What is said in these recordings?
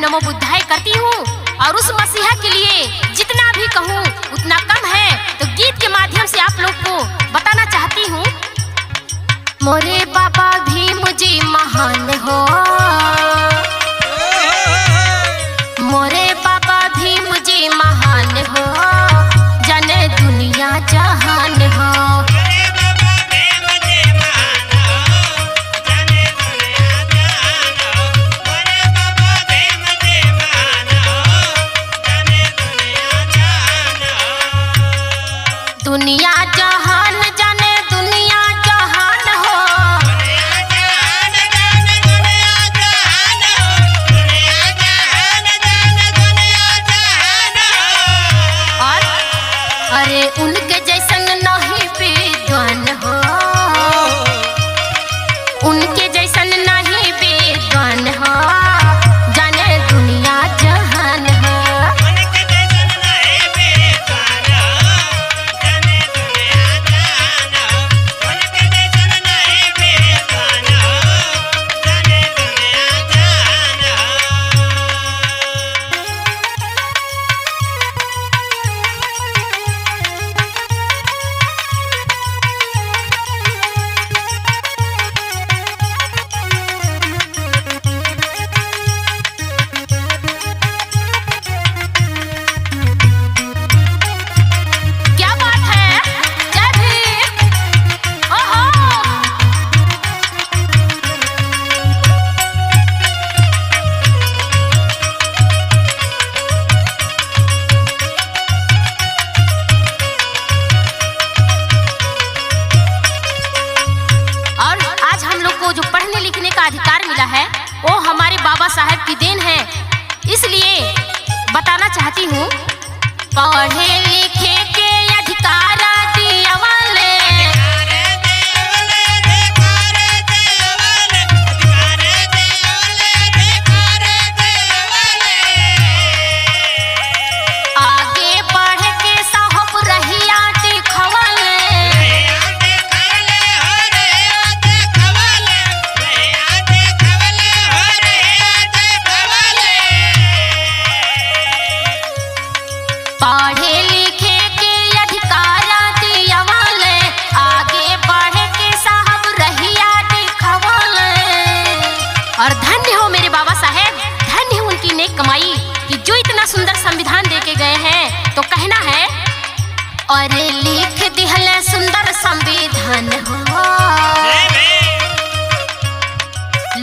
नमो बुद्धाय करती हूँ और उस मसीहा के लिए जितना भी कहूँ उतना कम है। तो गीत के माध्यम से आप लोग को बताना चाहती हूँ। मोरे बाबा भी मुझे महान हो, मोरे बाबा भी मुझे महान हो, जाने दुनिया जहान हो। दुनिया जहान जाने दुनिया जहान हो, और अरे उनके जैसन नहीं विद्वान हो, उनके जैसन नहीं विद्वान हो, जाने दुनिया जहान हो। जो पढ़ने लिखने का अधिकार मिला है वो हमारे बाबा साहब की देन है, इसलिए बताना चाहती हूँ। पढ़े लिखे के अधिकार दिया वाले, आगे बढ़ के साहब रहिया दिखवाले, पढ़े लिखे के अधिकार दिया वाले, आगे बढ़ के साहब रहिया दिखवाले। और धन्य हो मेरे बाबा साहेब, धन्य हो उनकी नेक कमाई कि जो इतना सुंदर संविधान दे के गए हैं। तो कहना है और लिख दिहले सुंदर संविधान हो,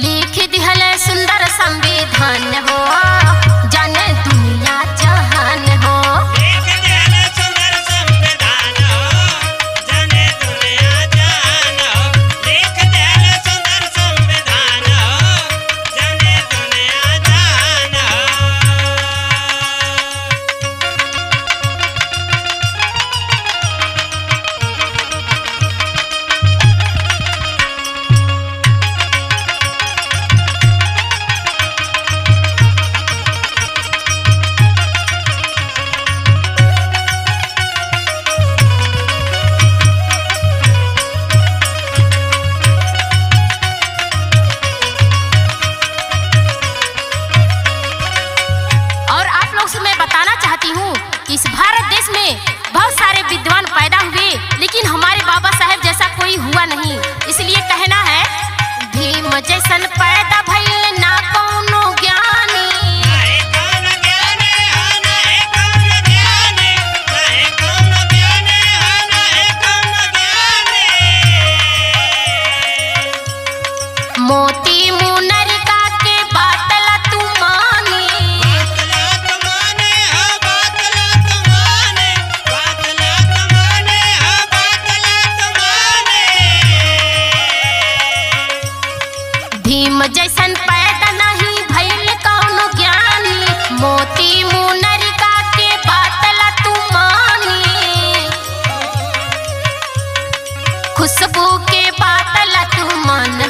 लिख दिहले सुंदर संविधान हो, जाने दुनिया जहान हो। मैं बताना चाहती हूँ कि इस भारत देश में बहुत सारे विद्वान पैदा हुए, लेकिन हमारे बाबा साहेब जैसा कोई हुआ नहीं। इसलिए कहना है भीम जैसन पैदा भइल ना कौनो ज्ञानी, मोती मुनरिका के बातला तू मानी, भीम जैसन पैदा नहीं भइल कौनो ज्ञानी, मोती मुनरिका के बातला तू मानी, खुशबू के बातला तू मान